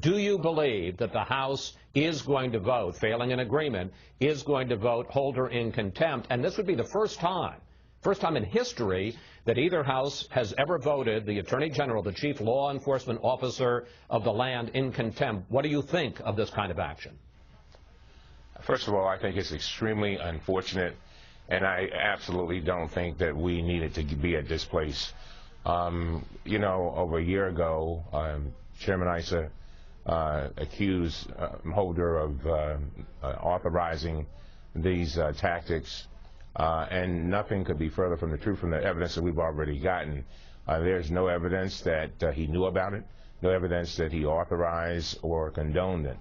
Do you believe that the House is going to vote, failing an agreement, is going to vote Holder in contempt? And this would be the first time in history that either House has ever voted the Attorney General, the chief law enforcement officer of the land, in contempt. What do you think of this kind of action? First of all, I think it's extremely unfortunate, and I absolutely don't think that we needed to be at this place. You know, over a year ago, Chairman Issa accused Holder of authorizing these tactics, and nothing could be further from the truth from the evidence that we've already gotten. There's no evidence that he knew about it, no evidence that he authorized or condoned it.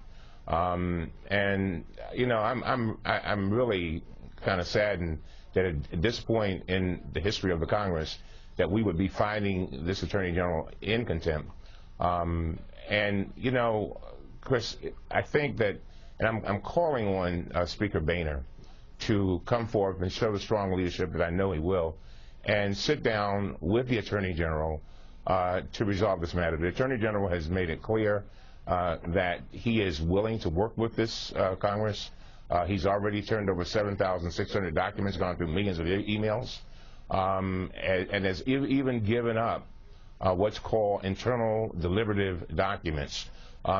And you know, I'm really kind of saddened that at this point in the history of the Congress that we would be finding this Attorney General in contempt. And you know, Chris, I think that, and I'm calling on Speaker Boehner to come forth and show the strong leadership that I know he will, and sit down with the Attorney General to resolve this matter. The Attorney General has made it clear that he is willing to work with this Congress. He's already turned over 7,600 documents, gone through millions of emails, and has even given up what's called internal deliberative documents.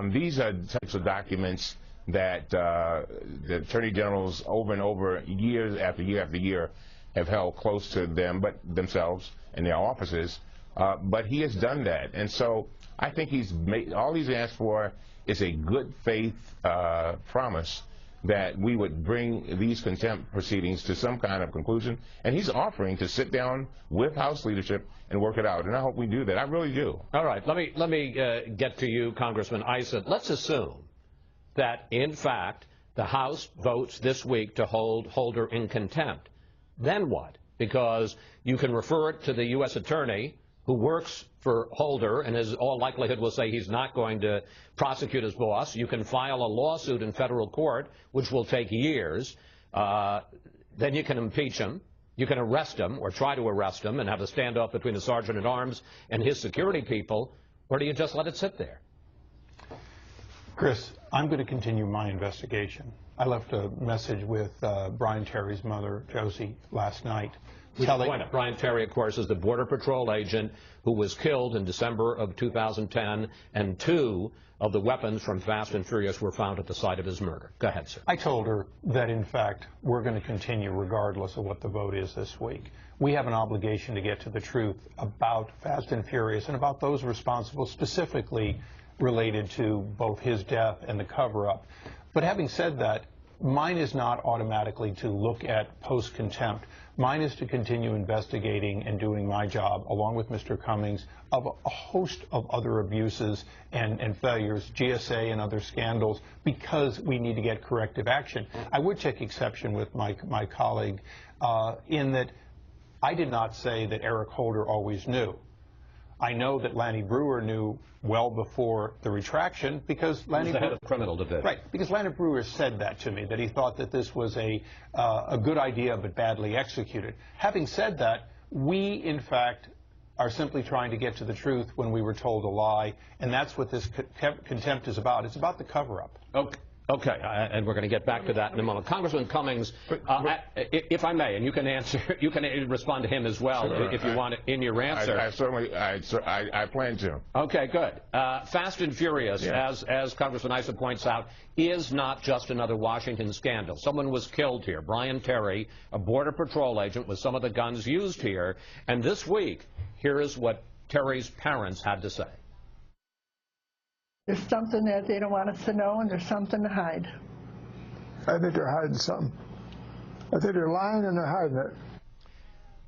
These are the types of documents that the Attorney Generals over and over, years after year after year, have held close to them, but themselves and their offices. But he has done that, and so I think he's made, all he's asked for is a good faith promise that we would bring these contempt proceedings to some kind of conclusion, and he's offering to sit down with House leadership and work it out, and I hope we do that. I really do. All right, let me get to you, Congressman Issa. Let's assume that, in fact, the House votes this week to hold Holder in contempt. Then what? Because you can refer it to the U.S. Attorney, who works for Holder and in all likelihood will say he's not going to prosecute his boss. You can file a lawsuit in federal court, which will take years. Then you can impeach him. You can arrest him or try to arrest him and have a standoff between the sergeant-at-arms and his security people, or do you just let it sit there? Chris, I'm going to continue my investigation. I left a message with Brian Terry's mother, Josie, last night. Brian Terry, of course, is the Border Patrol agent who was killed in December of 2010, and 2 of the weapons from Fast and Furious were found at the site of his murder. Go ahead, sir. I told her that, in fact, we're going to continue regardless of what the vote is this week. We have an obligation to get to the truth about Fast and Furious and about those responsible, specifically related to both his death and the cover-up. But having said that, mine is not automatically to look at post-contempt. Mine is to continue investigating and doing my job, along with Mr. Cummings, of a host of other abuses and failures, GSA and other scandals, because we need to get corrective action. I would take exception with my colleague in that I did not say that Eric Holder always knew. I know that Lanny Brewer knew well before the retraction because Lanny was the head of criminal division. Right, because Lanny Brewer said that to me, that he thought that this was a good idea but badly executed. Having said that, we, in fact, are simply trying to get to the truth when we were told a lie, and that's what this contempt is about. It's about the cover-up. Okay, and we're going to get back to that in a moment. Congressman Cummings, if I may, and you can answer, you can respond to him as well, sure, if you want it in your answer. I plan to. Okay, good. Fast and Furious, yeah, as Congressman Issa points out, is not just another Washington scandal. Someone was killed here, Brian Terry, a Border Patrol agent with some of the guns used here, and this week, here is what Terry's parents had to say. There's something that they don't want us to know, and there's something to hide. I think they're hiding something. I think they're lying and they're hiding it.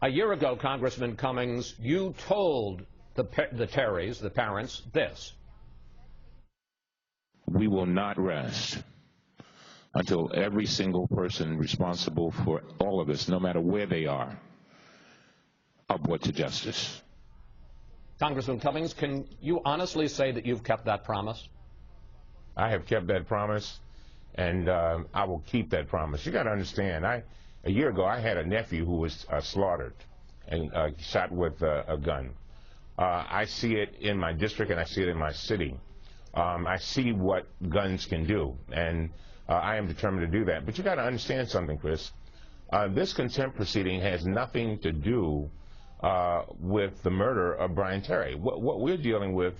A year ago, Congressman Cummings, you told the Terrys, the parents, this. We will not rest until every single person responsible for all of this, no matter where they are brought to justice. Congressman Cummings, can you honestly say that you've kept that promise? I have kept that promise, and I will keep that promise. You got to understand, a year ago I had a nephew who was slaughtered and shot with a gun. I see it in my district and I see it in my city. I see what guns can do, and I am determined to do that. But you got to understand something, Chris. This contempt proceeding has nothing to do with the murder of Brian Terry. What we're dealing with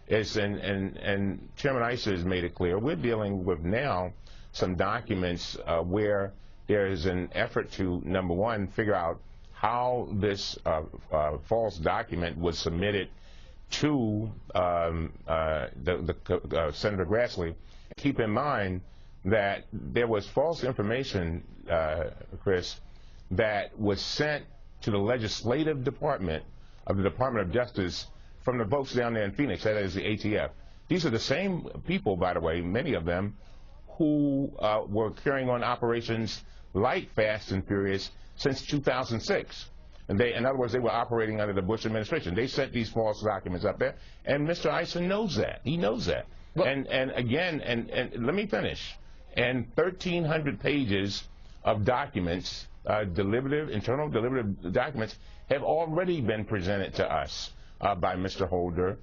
is, and Chairman Issa has made it clear, we're dealing with now some documents where there is an effort to, number one, figure out how this false document was submitted to Senator Grassley. Keep in mind that there was false information, Chris, that was sent to the legislative department of the Department of Justice from the folks down there in Phoenix, that is the ATF. These are the same people, by the way, many of them, who were carrying on operations like Fast and Furious since 2006. And they, in other words, they were operating under the Bush administration. They sent these false documents up there, and Mr. Issa knows that. He knows that. Well, and again, and let me finish. And 1,300 pages of documents, internal deliberative documents, have already been presented to us by Mr. Holder.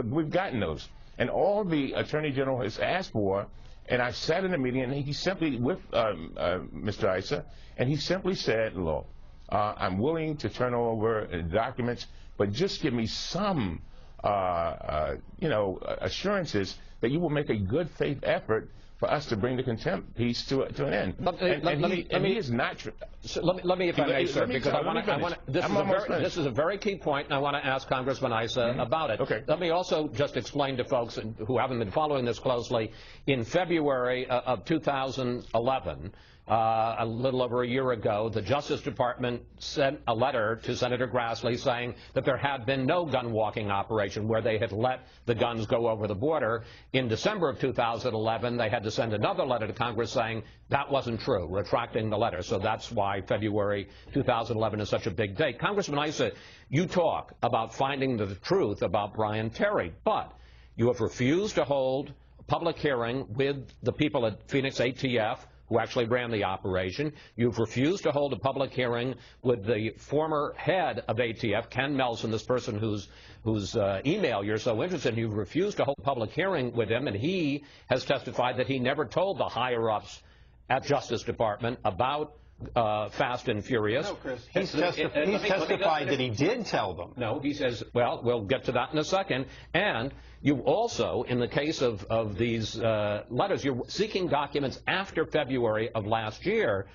We've gotten those. And all the Attorney General has asked for, and I sat in a meeting, and he simply, with Mr. Issa, and he simply said, look, I'm willing to turn over documents, but just give me some, assurances that you will make a good faith effort for us to bring the contempt piece to an end. He is not. Let me, if I may, sir, because this is a very key point, and I want to ask Congressman Issa about it. Okay. Let me also just explain to folks who haven't been following this closely. In February of 2011, a little over a year ago, the Justice Department sent a letter to Senator Grassley saying that there had been no gun walking operation where they had let the guns go over the border. In December of 2011, they had to send another letter to Congress saying that wasn't true, retracting the letter. So that's why February 2011 is such a big date. Congressman Issa, you talk about finding the truth about Brian Terry, but you have refused to hold a public hearing with the people at Phoenix ATF who actually ran the operation. You've refused to hold a public hearing with the former head of ATF, Ken Melson, this person whose email you're so interested in. You've refused to hold a public hearing with him, and he has testified that he never told the higher-ups at Justice Department about Fast and Furious. No, Chris. He's testified that he did tell them. No, he says, well, we'll get to that in a second. And you also, in the case of these letters, you're seeking documents after February of last year,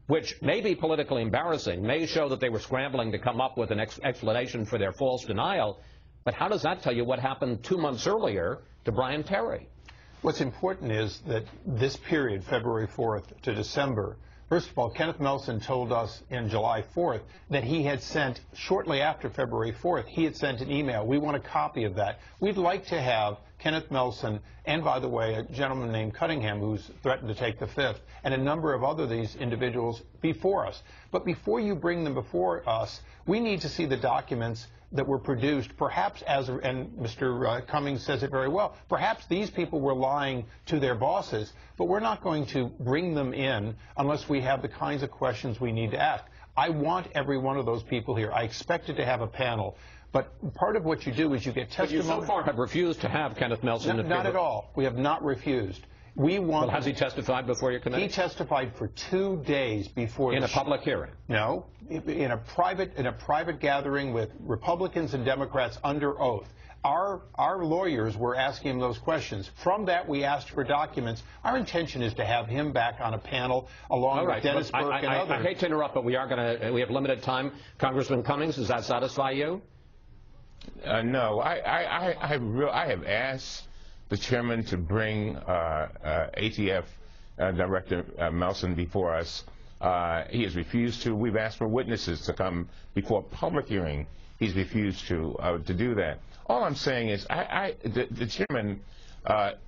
which may be politically embarrassing, may show that they were scrambling to come up with an explanation for their false denial. But how does that tell you what happened 2 months earlier to Brian Terry? What's important is that this period, February 4th to December, first of all, Kenneth Melson told us in July 4th that he had sent, shortly after February 4th, he had sent an email. We want a copy of that. We'd like to have Kenneth Melson, and by the way, a gentleman named Cunningham who's threatened to take the fifth, and a number of other these individuals before us. But before you bring them before us, we need to see the documents that were produced, perhaps and Mr. Cummings says it very well, perhaps these people were lying to their bosses, but we're not going to bring them in unless we have the kinds of questions we need to ask. I want every one of those people here. I expected to have a panel. But part of what you do is you get testimony. But you so far have refused to have Kenneth Melson. Not at all. We have not refused. We want. Well, has he testified before your committee? He testified for 2 days before. In a public hearing? No, in a private gathering with Republicans and Democrats under oath. Our lawyers were asking him those questions. From that, we asked for documents. Our intention is to have him back on a panel along with Dennis Burke and others. I hate to interrupt, but we have limited time. Congressman Cummings, does that satisfy you? No, I have asked the chairman to bring ATF Director Melson before us. He has refused to. We've asked for witnesses to come before a public hearing. He's refused to do that. All I'm saying is the chairman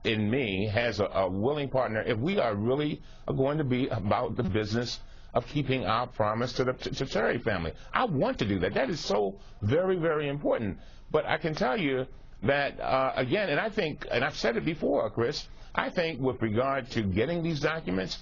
in me has a willing partner. If we are really going to be about the business of keeping our promise to the Terry family, I want to do that. That is so very, very important. But I can tell you that, again, and I think, and I've said it before, Chris, I think with regard to getting these documents,